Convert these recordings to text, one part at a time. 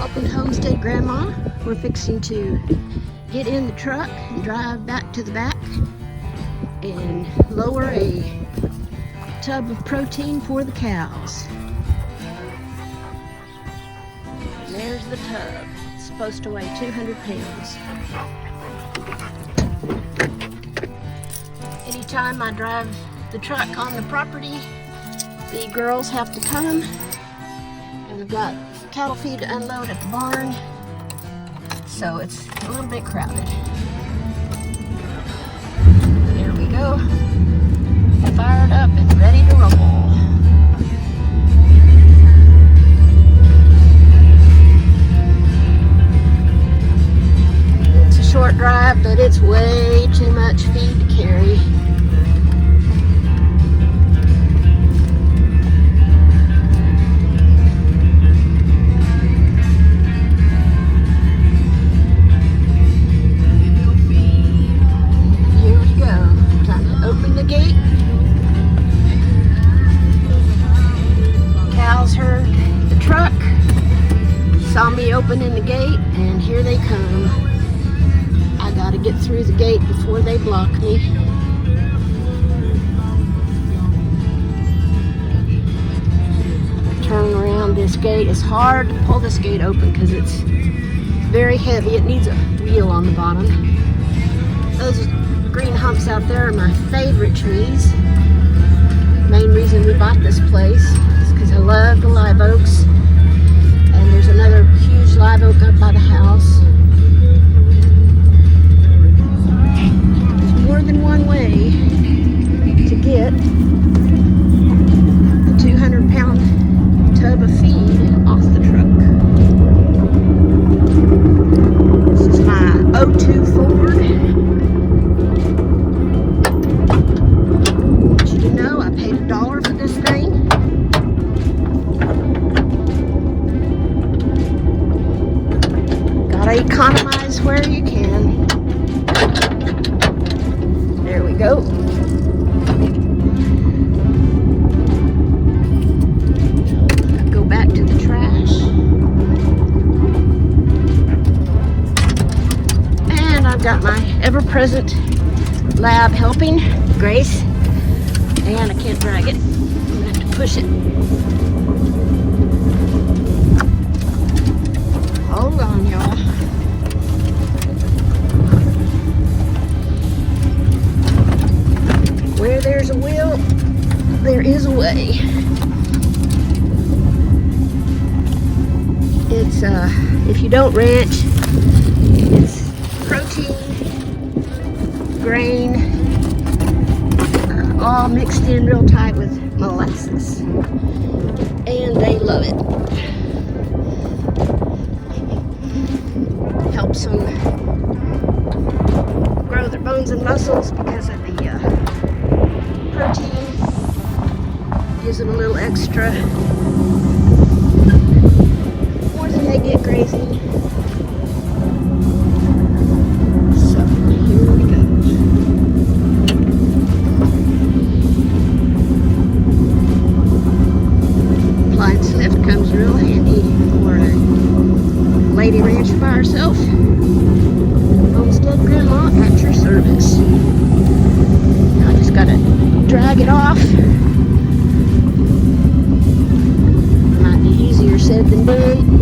Welcome to Homestead Grandma. We're fixing to get in the truck and drive back to the back and lower a tub of protein for the cows. And there's the tub. It's supposed to weigh 200 pounds. Anytime I drive the truck on the property, the girls have to come, and we've got cattle feed to unload at the barn, so it's a little bit crowded. There we go. Fired up and ready to rumble. It's a short drive, but it's way too much feed to carry. Saw me opening the gate, and here they come. I gotta get through the gate before they block me. Turn around this gate. It's hard to pull this gate open because it's very heavy. It needs a wheel on the bottom. Those green humps out there are my favorite trees. Main reason we bought this place is because I love the live oaks. And there's another huge live oak up by the house. There's more than one way to get a 200-pound tub of feed off the truck. This is my '02 Ford. I want you to know I paid $1 for this thing. Economize where you can. There we go. Go back to the trash. And I've got my ever-present lab helping, Grace. And I can't drag it. I'm gonna have to push it. Hold on, y'all. Where there's a will, there is a way. It's, if you don't ranch, it's protein, grain, all mixed in real tight with molasses. And they love it. Helps them grow their bones and muscles because of the protein. Gives them a little extra more than they get grazing. So here we go. Appliance lift comes real handy for a lady rancher by herself. Homestead Grandma at your service. I just gotta drag it off. Might be easier said than done.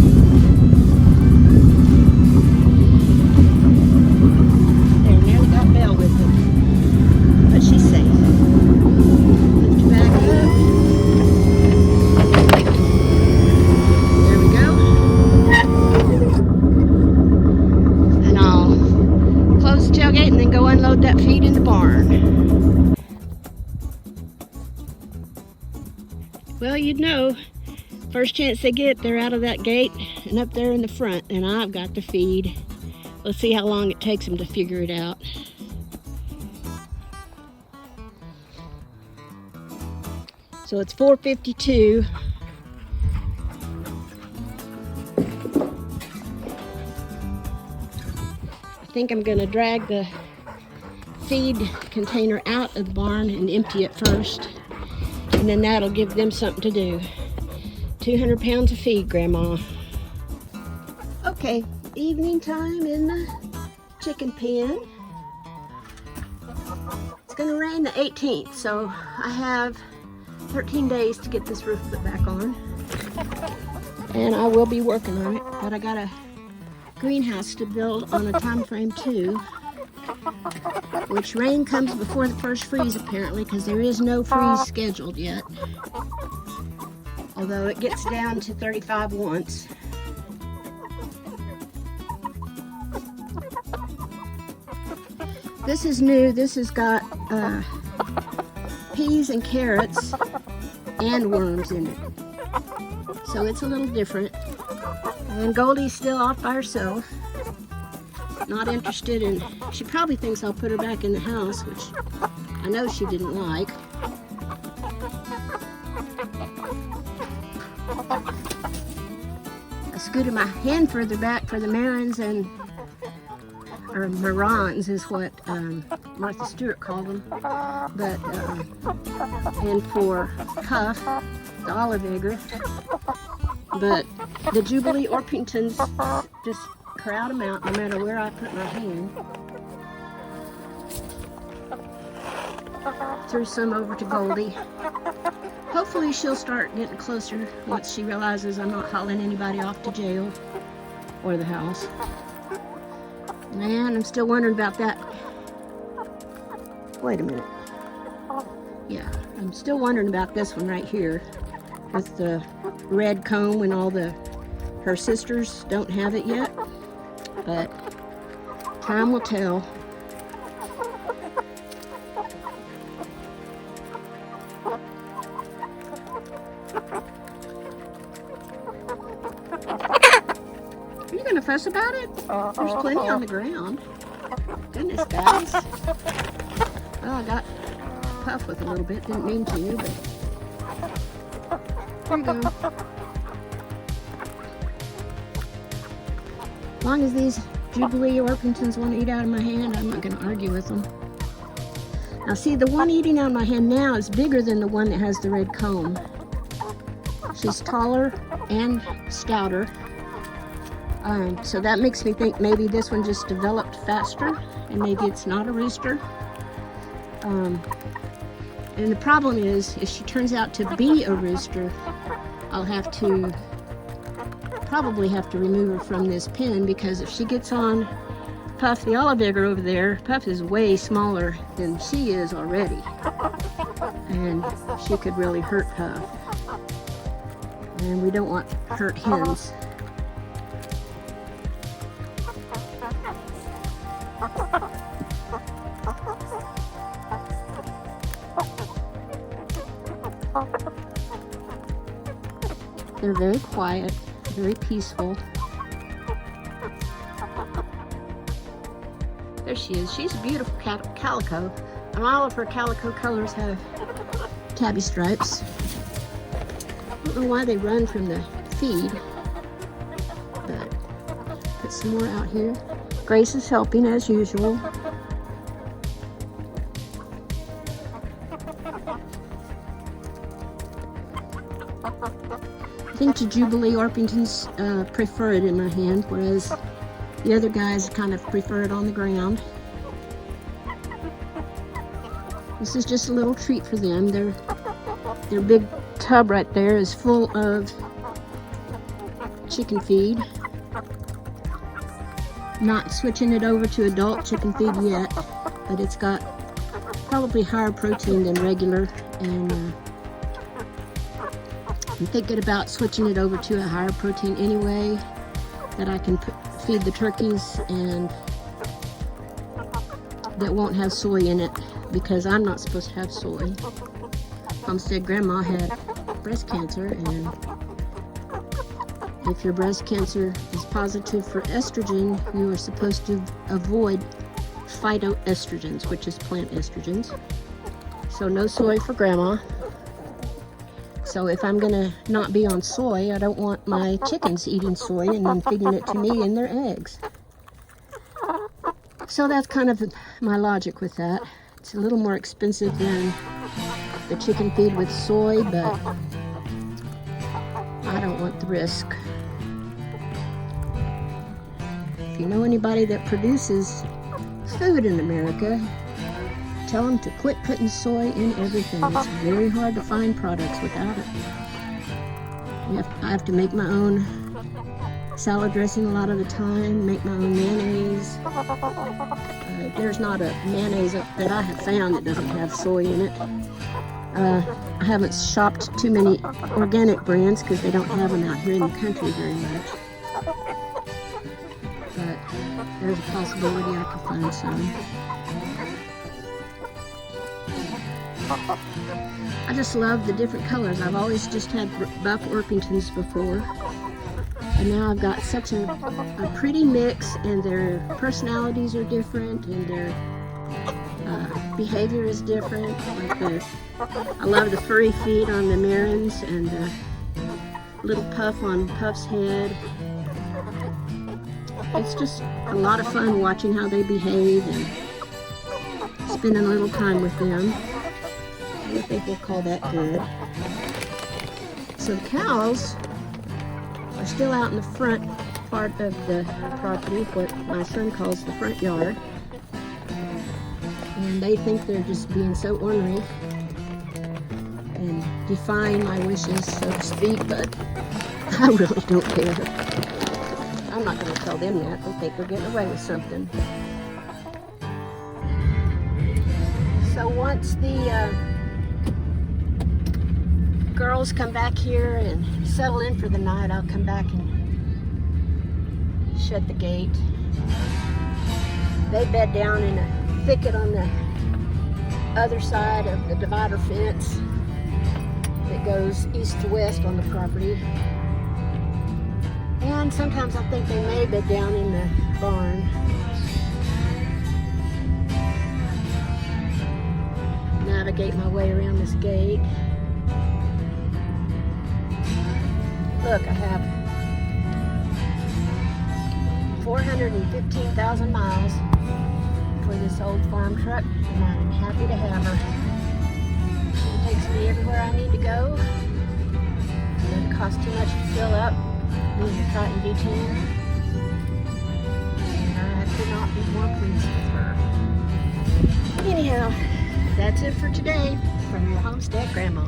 There, nearly got Belle with them, but she's safe. Lift her back up. There we go. And I'll close the tailgate and then go unload that feed in the barn. Well, you'd know, first chance they get, they're out of that gate and up there in the front, and I've got to feed. Let's see how long it takes them to figure it out. So it's 4:52. I think I'm gonna drag the feed container out of the barn and empty it first. And then that'll give them something to do. 200 pounds of feed, Grandma. Okay, evening time in the chicken pen. It's gonna rain the 18th, so I have 13 days to get this roof put back on. And I will be working on it, but I got a greenhouse to build on a time frame too, which rain comes before the first freeze apparently, because there is no freeze scheduled yet. Although it gets down to 35 once. This is new. This has got peas and carrots and worms in it. So it's a little different. And Goldie's still off by herself. Not interested in, she probably thinks I'll put her back in the house, which I know she didn't like. I scooted my hand further back for the Marins or Marans is what Martha Stewart called them, but and for Puff, the olive egger, but the Jubilee Orpingtons just crowd them out no matter where I put my hand. Threw some over to Goldie. Hopefully she'll start getting closer once she realizes I'm not hauling anybody off to jail or the house. Man, I'm still wondering about that. Wait a minute. Yeah, I'm still wondering about this one right here with the red comb and all her sisters don't have it yet, but time will tell. Are you gonna fuss about it? There's plenty on the ground. Goodness, guys. Well, I got Puff with a little bit. Didn't mean to, but there you go. As long as these Jubilee Orpingtons want to eat out of my hand, I'm not going to argue with them. Now see, the one eating out of my hand now is bigger than the one that has the red comb. She's taller and stouter. So that makes me think maybe this one just developed faster and maybe it's not a rooster. And the problem is, if she turns out to be a rooster, I'll probably have to remove her from this pen, because if she gets on Puff the olive egger over there, Puff is way smaller than she is already. And she could really hurt Puff. And we don't want hurt hens. They're very quiet, very peaceful. There she is. She's a beautiful calico. And all of her calico colors have tabby stripes. I don't know why they run from the feed, but put some more out here. Grace is helping as usual. I think the Jubilee Orpingtons prefer it in my hand, whereas the other guys kind of prefer it on the ground. This is just a little treat for them. Their big tub right there is full of chicken feed. Not switching it over to adult chicken feed yet, but it's got probably higher protein than regular, and I'm thinking about switching it over to a higher protein anyway, that I can feed the turkeys and that won't have soy in it, because I'm not supposed to have soy. Homestead Grandma had breast cancer, and if your breast cancer is positive for estrogen, you are supposed to avoid phytoestrogens, which is plant estrogens. So no soy for Grandma. So if I'm gonna not be on soy, I don't want my chickens eating soy and then feeding it to me and their eggs. So that's kind of my logic with that. It's a little more expensive than the chicken feed with soy, but I don't want the risk. If you know anybody that produces food in America, tell them to quit putting soy in everything. It's very hard to find products without it. I have to make my own salad dressing a lot of the time, make my own mayonnaise. There's not a mayonnaise that I have found that doesn't have soy in it. I haven't shopped too many organic brands because they don't have them out here in the country very much. But there's a possibility I could find some. I just love the different colors. I've always just had buff Orpingtons before. And now I've got such a pretty mix, and their personalities are different, and their behavior is different. Like I love the furry feet on the Marins and the little puff on Puff's head. It's just a lot of fun watching how they behave and spending a little time with them. I think we'll call that good. So the cows are still out in the front part of the property, what my son calls the front yard. And they think they're just being so ornery and defying my wishes, so to speak, but I really don't care. I'm not going to tell them that. They think they're getting away with something. So once the girls come back here and settle in for the night, I'll come back and shut the gate. They bed down in a thicket on the other side of the divider fence that goes east to west on the property. And sometimes I think they may bed down in the barn. Navigate my way around this gate. Look, I have 415,000 miles for this old farm truck, and I'm happy to have her. She takes me everywhere I need to go. It doesn't cost too much to fill up. These are Triton V10. And I could not be more pleased with her. Anyhow, that's it for today from your Homestead Grandma.